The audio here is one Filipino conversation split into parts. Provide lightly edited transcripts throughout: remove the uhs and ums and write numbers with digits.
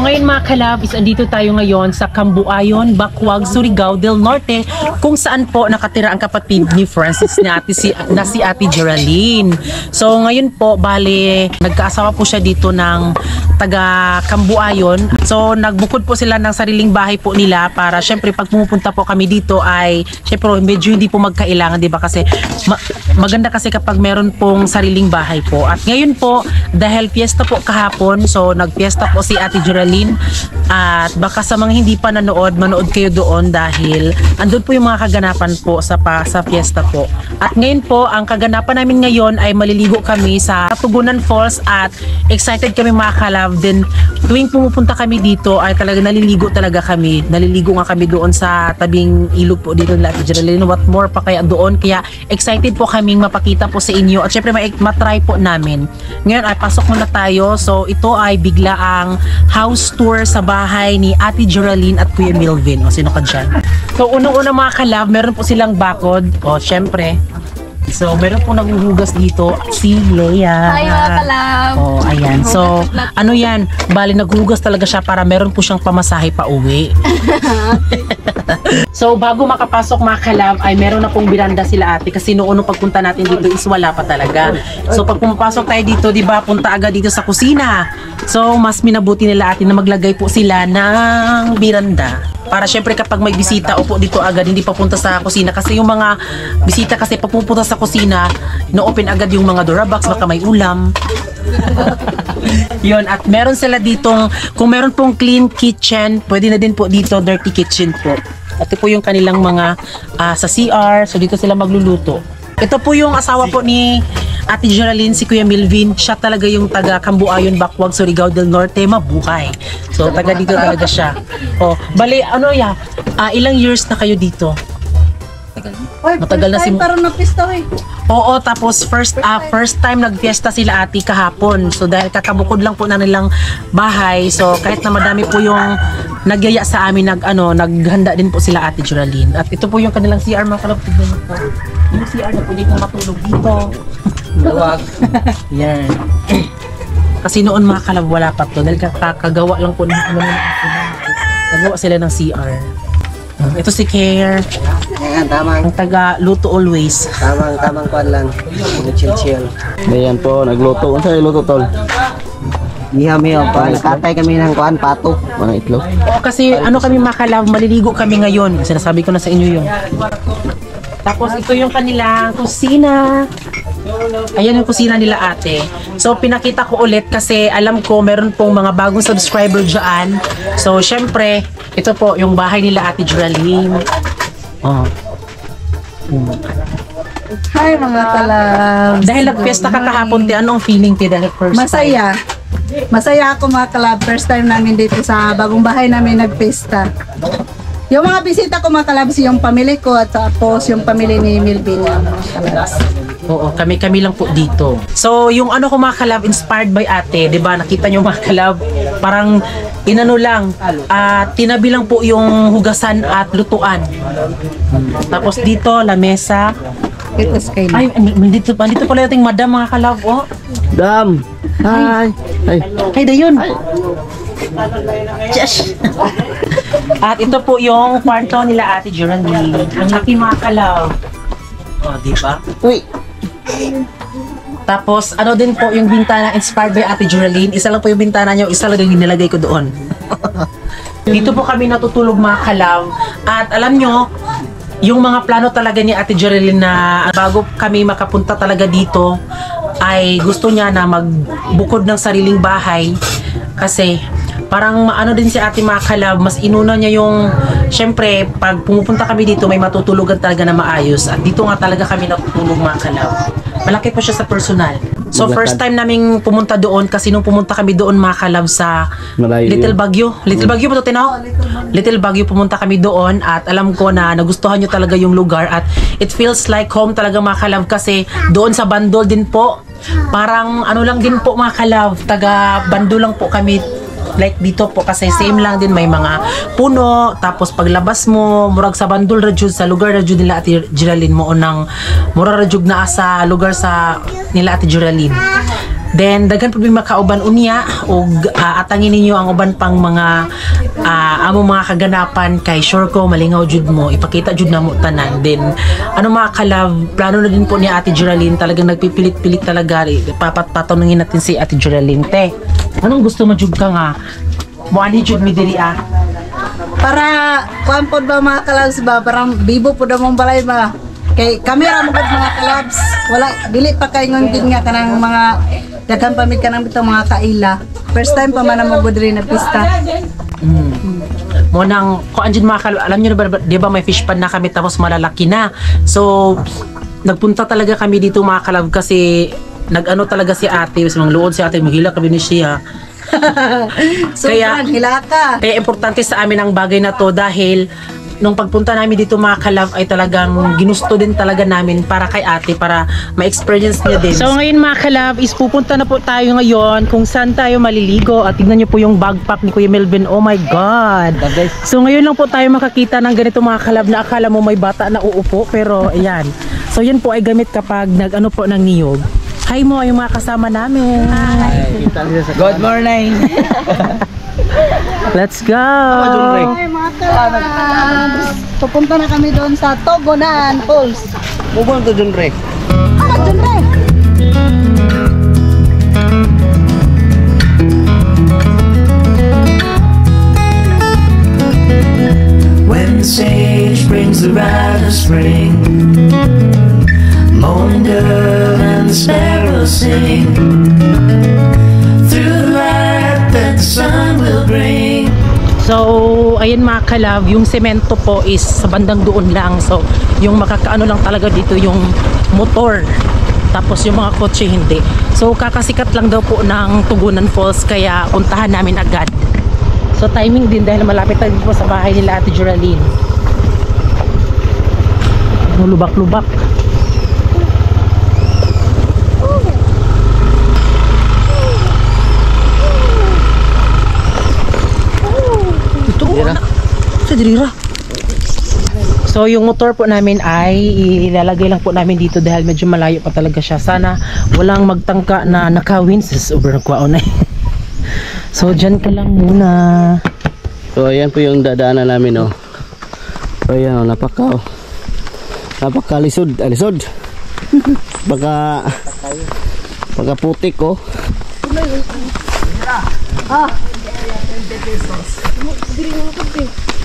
ngayon mga kalab, is andito tayo ngayon sa Cambuayon, Bacuag, Surigao del Norte, kung saan po nakatira ang kapatid ni Francis na si Ate Geraldine. So ngayon po, bale, nagkaasawa po siya dito ng taga Cambuayon. So nagbukod po sila ng sariling bahay po nila para syempre pag pumupunta po kami dito ay syempre medyo hindi po magkailangan, 'di ba? Kasi maganda kasi kapag meron pong sariling bahay po. At ngayon po, dahil fiesta po kahapon, so nagfiesta po si Ate Geraldine, at baka sa mga hindi pa manood kayo doon dahil andun po yung mga kaganapan po sa fiesta po. At ngayon po, ang kaganapan namin ngayon ay maliligo kami sa Tugunan Falls at excited kami mga kalab. Then tuwing pumupunta kami dito ay talaga naliligo talaga kami. Naliligo nga kami doon sa tabing ilog po dito nila Ate Geraldine. What more pa kaya doon, kaya excited po kaming mapakita po sa inyo at syempre matry po namin. Ngayon ay pasok muna tayo. So ito ay bigla ang house tour sa bahay ni Ate Geraldine at Kuya Milvin. O sino ka dyan? So unang-una mga kalab, meron po silang bakod. O syempre. So meron po naghuhugas dito si Leia. Hi mga kalab. O ayan. So ano yan? Bali naghuhugas talaga siya para meron po siyang pamasahe pa uwi. So bago makapasok mga kalab ay meron na pong biranda sila ate kasi noong pagpunta natin dito is wala pa talaga. So pag pumapasok tayo dito, di ba, punta agad dito sa kusina. So mas minabuti nila ate na maglagay po sila ng biranda. Para syempre kapag may bisita, upo dito agad, hindi papunta sa kusina. Kasi yung mga bisita kasi papupunta sa kusina, no-open agad yung mga Durabox, baka may ulam. Yun, at meron sila ditong, kung meron pong clean kitchen, pwede na din po dito dirty kitchen po. Ito po yung kanilang mga sa CR, so dito sila magluluto. Ito po yung asawa po ni Ate Geraldine, si Kuya Milvin. Siya talaga yung taga Cambuayon, Bacuag, Surigao del Norte, mabuhay. So taga dito talaga siya. Oh, bali ano ya? Ilang years na kayo dito? Matagal na si Parang napista eh. Oo, tapos first time nagfiesta sila ate kahapon. So dahil kakabukod lang po na nilang bahay, so kahit na madami po yung nagyaya sa amin, naghanda din po sila Ate Geraldine. At ito po yung kanilang CR mga kalab. Tignan mo po. Yung CR na pwede kong matulog dito. Luwag. Yan. Kasi noon mga kalab wala pa to. Dahil kakagawa lang po ng nagawa sila ng CR. Ito si Care. Ayan, tamang. Ang taga luto always. Tamang kuan lang. Chill. Ayan po, nagluto. Ano sa'yo luto, tol? Mihaw, nakatay kami ng kuan, pato. Mga itlog. Oo, kasi kami makalaw, maliligo kami ngayon. Sinasabi ko na sa inyo yun. Tapos ito yung kanilang kusina. Ayan yung kusina nila ate. So pinakita ko ulit kasi alam ko meron pong mga bagong subscriber dyan. So syempre, ito po yung bahay nila Ate Geraldine. Oh. Hi mga kalab. Dahil nagfiesta ka kahapon, anong feeling ti dahil first Masaya. Masaya ako mga kalab. First time namin dito sa bagong bahay namin nagpista. Yung mga bisita ko mga kalab, yung pamilya ko at tapos yung pamilya ni Milvin. Oo, kami lang po dito. So, yung ko mga kalab, inspired by ate, 'di ba? Nakita niyo mga kalab, parang lang, tinabi lang po yung hugasan at lutuan. Tapos dito, lamesa. Ay, dito pala yung madam mga kalab, oh. Dam! Hi! Ay, dayon. Yes. At ito po yung kwarto nila Ate Geraldine. Ang laki mga kalab. Oh, di ba? Uy! Tapos, din po yung bintana inspired by Ate Geraldine. Isa lang po yung bintana niyo, isa lang yung nilagay ko doon. Dito po kami natutulog mga kalab. At alam nyo, yung mga plano talaga ni Ate Geraldine na bago kami makapunta talaga dito, ay gusto niya na magbukod ng sariling bahay. Kasi, parang din si ate mga kalab, mas inuna niya yung, syempre, pag pumupunta kami dito, may matutulugan talaga na maayos. At dito nga talaga kami natutulog mga kalab. Malaki po siya sa personal. So first time naming pumunta doon kasi nung pumunta kami doon mga kalab sa Little Baguio. Little Baguio ba ito tinaw? Little Baguio pumunta kami doon at alam ko na nagustuhan nyo talaga yung lugar at it feels like home talaga mga kalab kasi doon sa Bandol din po. Parang lang din po mga kalab, taga Bandol lang po kami. Like dito po kasi same lang din, may mga puno, tapos paglabas mo murag sa Bandol rajud sa lugar rajud nila Ate Geraldine mo unang mura rajud na sa lugar sa nila Ate Geraldine. Then daghan pud may makauban unya ug atangin ninyo ang uban pang mga amo mga kaganapan kay sure ko malingaw jud mo ipakita jud namo tanan. Then ano mga kalab, plano na din po ni Ate Geraldine, talagang nagpipilit-pilit talaga papatanungin natin si Ate Geraldine. Te, anong gusto mo jud ka nga? Muani jud mi diri Para kuan pod ba mga kalabs ba, parang bibo po mong balay ba. Kay camera mo pod mga kalabs. Wala dili pa kay ngon nga kanang mga daghan pa mi kanang bitong mga kaila. First time pa man mo diri na pista. Mo nang ko anjin mga kalab, alam niyo na ba, di ba may fish pan na kami tapos malalaki na. So nagpunta talaga kami dito mga kalab kasi nag-ano talaga si ate, sa mga luod si ate, maghila kami ni siya. Sobrang hilaka. Kaya importante sa amin ang bagay na to dahil nung pagpunta namin dito mga kalab ay talagang ginusto din talaga namin para kay ate para ma-experience niya din. So ngayon mga kalab is pupunta na po tayo ngayon kung saan tayo maliligo at tignan niyo po yung backpack ni Kuya Melvin. Oh my God! So ngayon lang po tayo makakita ng ganito mga kalab na akala mo may bata na uupo pero ayan. So yun po ay gamit kapag nag-ano po ng niyog. Hi mo yung mga kasama namin. Good morning. Let's go! Ay mga kalabs. Pupunta na kami doon sa Togonan Falls. Bubon to dun, Re. Amat dun re. When the sage brings the rite of spring, morning dove and the sparrows sing through the light that the sun will bring. So, ayun mga kalab, yung semento po is sa bandang doon lang. So, yung makakaano lang talaga dito yung motor. Tapos yung mga kotse hindi. So, kakasikat lang daw po ng Tugunan Falls kaya puntahan namin agad. So, timing din dahil malapit tayo po sa bahay nila Ate Geraldine. Lubak-lubak. Sa dirira. So yung motor po namin ay ilalagay lang po namin dito dahil medyo malayo pa talaga siya. Sana walang magtangka na nakawin sa sobrang kwaon na. So dyan ka lang muna. So ayan po yung dadaanan namin, oh. So ayan, oh, napakalisod, alisod. Baka putik, oh.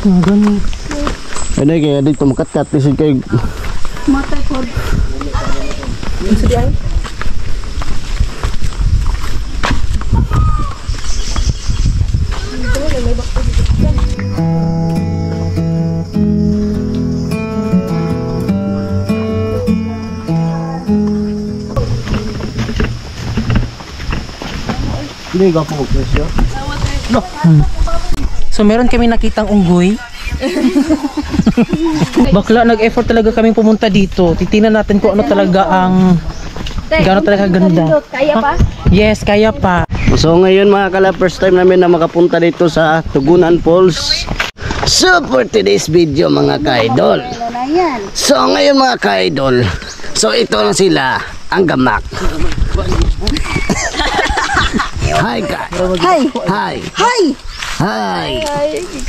Gani. Ano kaya dito makakat lisod kay Matay pod. hindi ka po presyo. So meron kami nakitang unggoy. Bakla nag-effort talaga kaming pumunta dito. Titingnan natin kung ano talaga ang gaano talaga ganda. Kaya pa? Yes, kaya pa. So ngayon mga kalab, first time namin na makapunta dito sa Tugunan Falls. So for today's video mga ka-idol. So ngayon mga ka-idol, so ito na sila, ang gamak. Hi guys. Hi. Hi. Hi. Hi.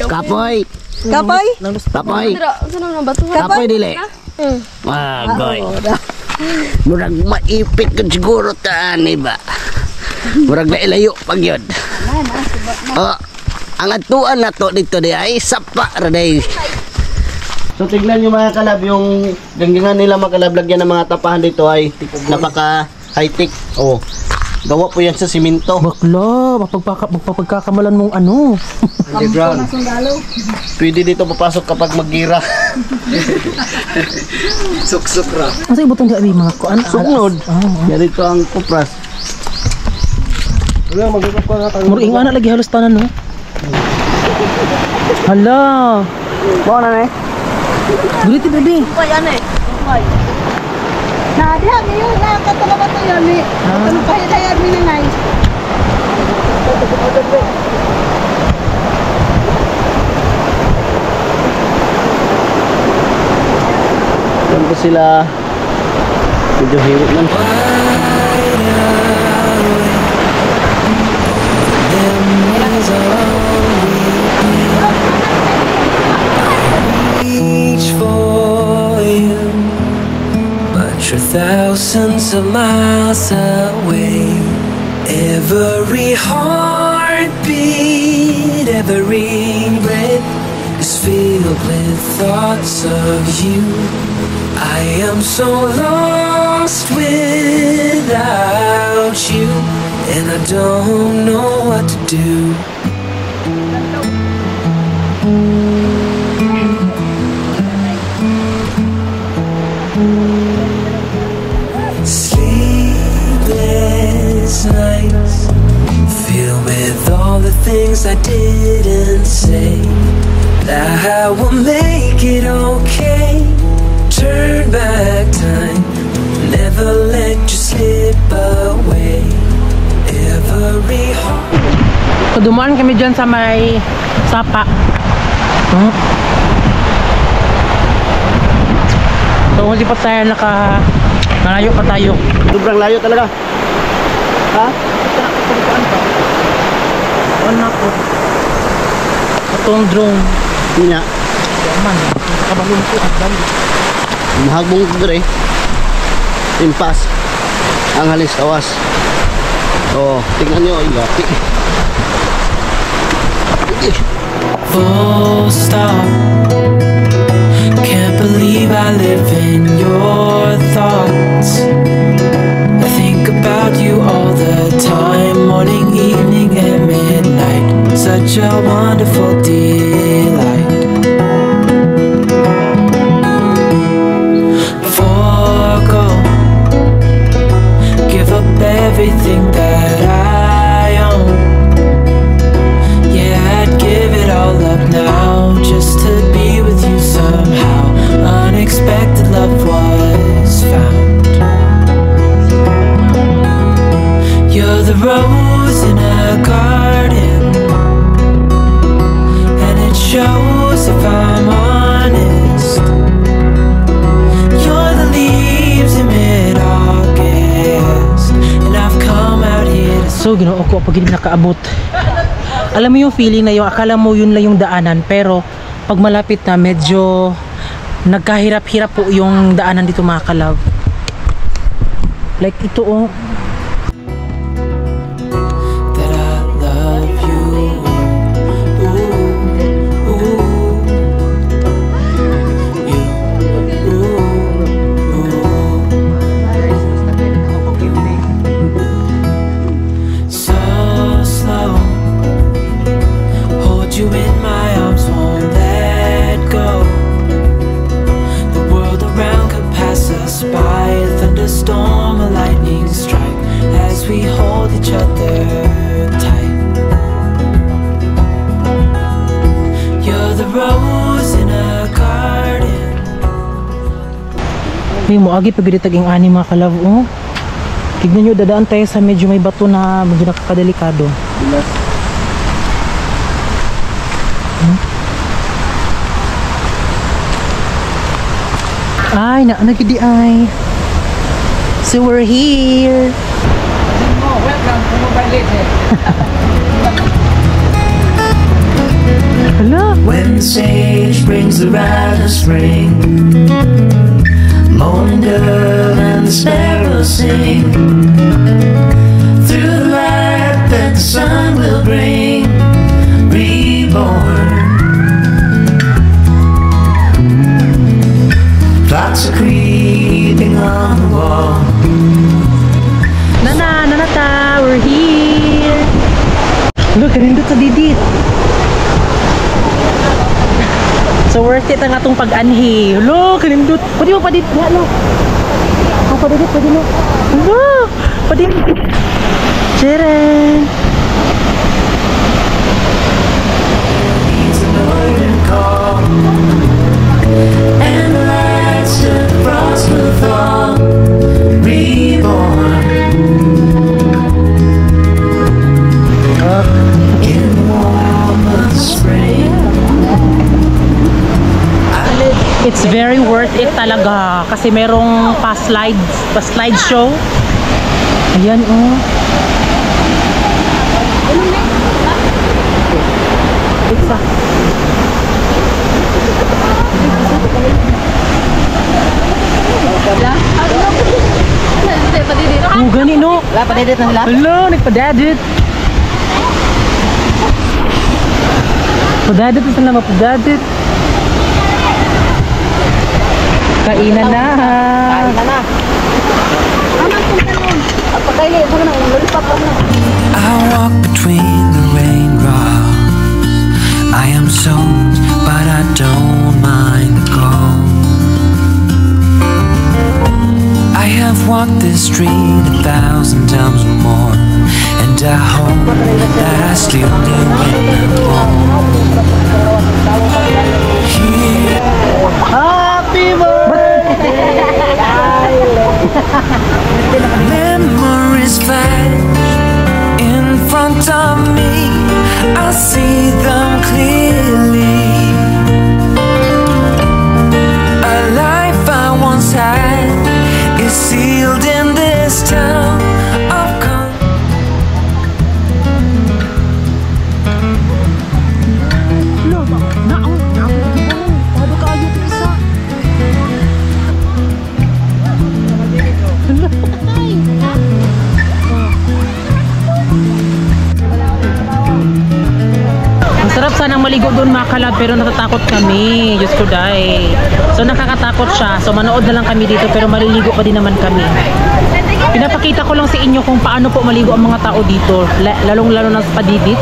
Kapoy. Kapoy. Kapoy. Saan ang bato? Kapoy dili. Goy. Murag maipit ka siguro taani ba? Murag na ilayo pag yun. Oh, ang atuan na to dito di ay sapa ra day. So tignan nyo mga kalab, yung ganggangan nila mga kalab, lagyan ng mga tapahan dito ay napaka high-tech. Oh, gawa po yan sa simento. Bakla, mapagkakamalan mong ano. Underground. Pwede dito papasok kapag mag-gira. Suk-suk ra. Asa ibutong di mga kuan? Sugnod. Yan dito ang kupras. Wala, mag-upap ko nga tayo. Muring ana lagi halos tanan no. Hala. Bawa na eh. Guliti bebe. Na diha ngayon na katulad ba to yun ni. Ano pa hidayat mi ngay. Yan po sila. Medyo hirap man. picture thousands of miles away. Every heartbeat, every breath is filled with thoughts of you. I am so lost without you, and I don't know what to do. Sleepless nights, filled with all the things I didn't say. I will make it okay. Turn back time, never let you slip away. Every heart. So dumaan kami dyan sa may sapa. So hindi pa tayo malayo pa tayo. Sobrang layo talaga. Ha? Ano po? Itong drone. Niya. Yaman. Kabalong ko ang dali. Mahagbong ko dere. Impas. Ang halis awas. Oh, tingnan nyo. Ilaki. Full stop. Can't believe I live in your thoughts. I think about you all the time, morning, evening, and midnight. Such a wonderful delight. Forgo, give up everything that I own. Yeah, I'd give it all up now just to be with you somehow. Unexpected love was found. You're the rose in a garden, and it shows if I'm honest. You're the leaves in mid-August, and I've come out here to So ginoo ko pag hindi nakaabot. Alam mo yung feeling na yung akala mo yun lang yung daanan, pero pag malapit na medyo nagkahirap-hirap po yung daanan dito mga kalab. Like ito oh. that I love you. Ooh, ooh, you, so slow. Hold you in my arms, won't let go. The world around could pass us by, a thunderstorm, a lightning strike, as we hold each other tight. You're the rose in a garden. May moagi pag taging ani mga kalab oh. Tignan nyo, dadaan tayo sa medyo may bato na medyo nakakadelikado. Ay, nagidi ay. So we're here. Hala. When the sage brings the rise of spring, morning dove and the sparrows sing. Through the light that the sun will bring, reborn. Clocks are creeping on the wall. Nanata, we're here. Look, kanindot sa didit. So worth it ang atong pag-anhi. Look, kanindot. Pwede mo pa dito. Look. Oh, pwede dito, pwede mo. Look, pwede mo. Jeren. He's the northern call, and the lights to the frost will fall. Reborn in the warmth of the spring. It's very worth it talaga kasi merong pa-slide show. Ayan oh. Isa. Oh, gani no. Wala pa dito na sila. Hello, nagpadadit. Padadit na sila, mapadadit. Kainan na. Kainan na. I walk between the raindrops. I am soaked, but I don't mind the cold. I have walked this street 1,000 times or more, and I hope that I still do when I'm home. Here Happy birthday! memories flash in front of me. I see them clearly. A life I once had is sealed in this town of Sarap sanang maligo doon mga kalab, pero natatakot kami. Diyos ko dahi. So nakakatakot siya. So manood na lang kami dito, pero maliligo pa din naman kami. Pinapakita ko lang sa inyo kung paano po maligo ang mga tao dito. Lalong-lalo na sa padidit.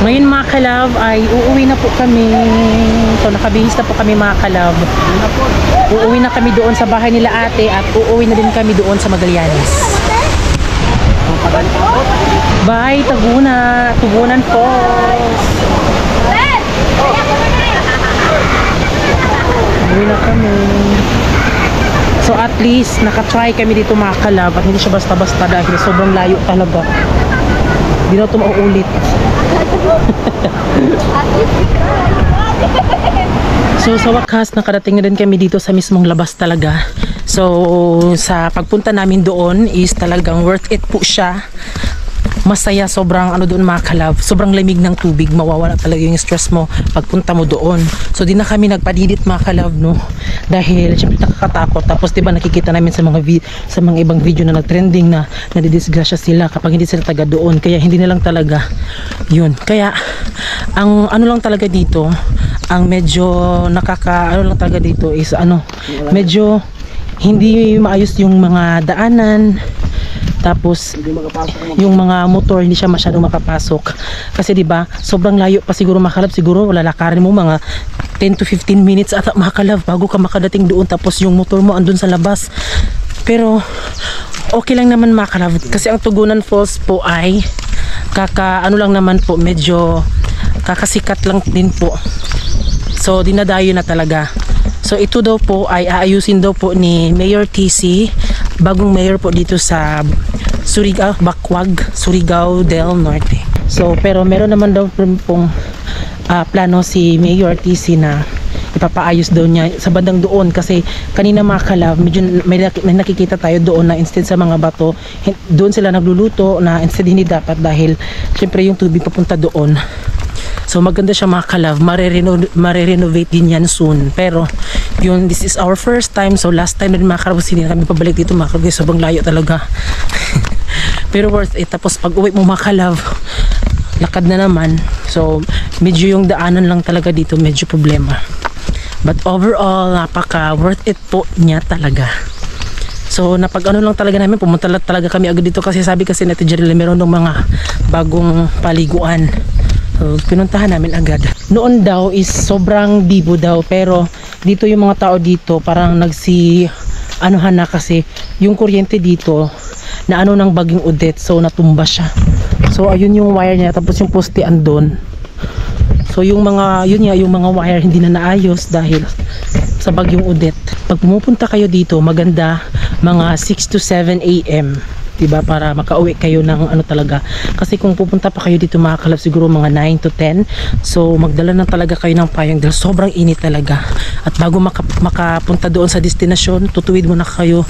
Ngayon mga kalab ay uuwi na po kami. So nakabihis na po kami mga kalab. Uuwi na kami doon sa bahay nila ate at uuwi na din kami doon sa Magallanes. Bye Taguna, Tugunan po. Uuwi na kami. So at least nakatry kami dito mga kalab at hindi siya basta-basta dahil sobrang layo talaga. Hindi na ito mauulit. So sa wakas nakarating na din kami dito sa mismong labas talaga. So sa pagpunta namin doon is talagang worth it po siya. Masaya, sobrang ano doon mga kalab, sobrang lamig ng tubig, mawawala talaga yung stress mo pagpunta mo doon. So di na kami nagpadidit mga kalab no, dahil syempre nakakatakot. Tapos diba nakikita namin sa mga ibang video na nagtrending na nadidisgrasya sila kapag hindi sila taga doon, kaya hindi na lang talaga yun. Kaya ang ano lang talaga dito, ang medyo ano lang talaga dito is medyo hindi maayos yung mga daanan. Tapos yung mga motor hindi siya masyadong makapasok kasi 'di ba sobrang layo pa siguro makalab, siguro lalakarin mo mga 10 to 15 minutes at makalab bago ka makadating doon, tapos yung motor mo andun sa labas. Pero okay lang naman makalab kasi ang Tugunan Falls po ay ano lang naman po, medyo kakasikat lang din po. So dinadayo na talaga. So ito daw po ay aayusin daw po ni Mayor TC, bagong mayor po dito sa Bakwag, Surigao del Norte. So pero meron naman daw pong plano si Mayor TC na ipapaayos daw niya sa bandang doon, kasi kanina mga kalab medyo may nakikita tayo doon na instead sa mga bato doon sila nagluluto, na instead hindi dapat dahil syempre yung tubig papunta doon. So maganda siya mga kalab, mare-renovate din yan soon. Pero yun, this is our first time. So last time na din mga kalab, hindi na kami pabalik dito mga kalab, sobrang layo talaga. Pero worth it. Tapos pag uwi mo mga kalab, lakad na naman. So medyo yung daanan lang talaga dito medyo problema. But overall, napaka worth it po niya talaga. So napag-ano lang talaga namin, pumunta lang talaga kami agad dito kasi sabi kasi natin Jerry, meron ng mga bagong paliguan. So pinuntahan namin agad. Noon daw is sobrang bibo daw, pero dito yung mga tao dito parang anuhan na kasi yung kuryente dito na ng baging Odette, so natumba siya. So ayun yung wire niya, tapos yung poste andun. So yung mga wire hindi na naayos dahil sa bagyong Odette. Pag pumupunta kayo dito, maganda mga 6 to 7 AM. Diba? Para makauwi kayo ng ano talaga. Kasi kung pupunta pa kayo dito mga kalab, siguro mga 9 to 10. So magdala na talaga kayo ng payong dahil sobrang init talaga. At bago makapunta doon sa destinasyon, tatawid mo na kayo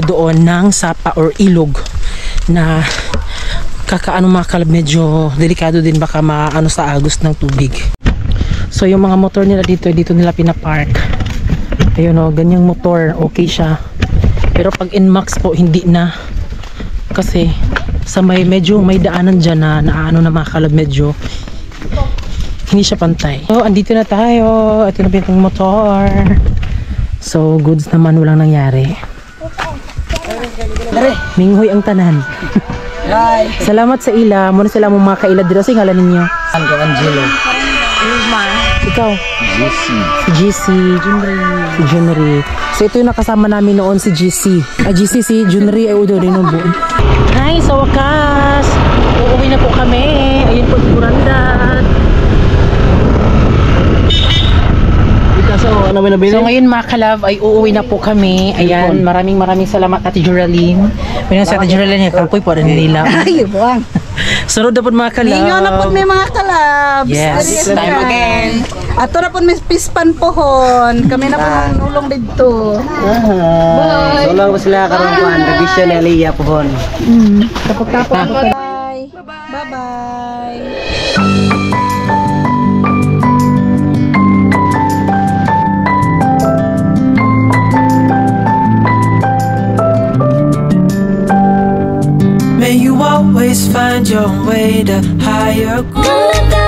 doon ng sapa or ilog na kakaano mga kalab, medyo delikado din, baka maano sa agos ng tubig. So yung mga motor nila dito nila pinapark. Ayun o, ganyang motor, okay siya. Pero pag NMAX po, hindi na. Kasi sa medyo may daanan dyan na ano na mga kalab, medyo hindi siya pantay. So andito na tayo. Ito na yung motor. So goods naman, walang nangyari. Minghoy ang tanan. Salamat sa ila. Muna sila mong mga kaila dito. Sa ngalan ninyo? Angelo. Ikaw? Si GC. Si Junri. So ito yung nakasama namin noon, si GC. GC si Junri ay udo rin ng buon. Hi, sa wakas! Uuwi na po kami. Ayun po si Burandan. So, ano ba nabili? So ngayon mga kalab ay uuwi na po kami. Ayan, maraming salamat Ate Geraldine. Pinang si Ate Geraldine, kapoy po rin nila. Ay, buwang. Sunod na po mga kalab. Ninyo na po may mga kalabs. Yes, This time again. Ato na po may pispan pohon. Kami na po nulong dito. So lang ko sila karon kuan, revision ni Aliyah pohon. Tapos bye. Bye-bye. May you always find your way to higher ground.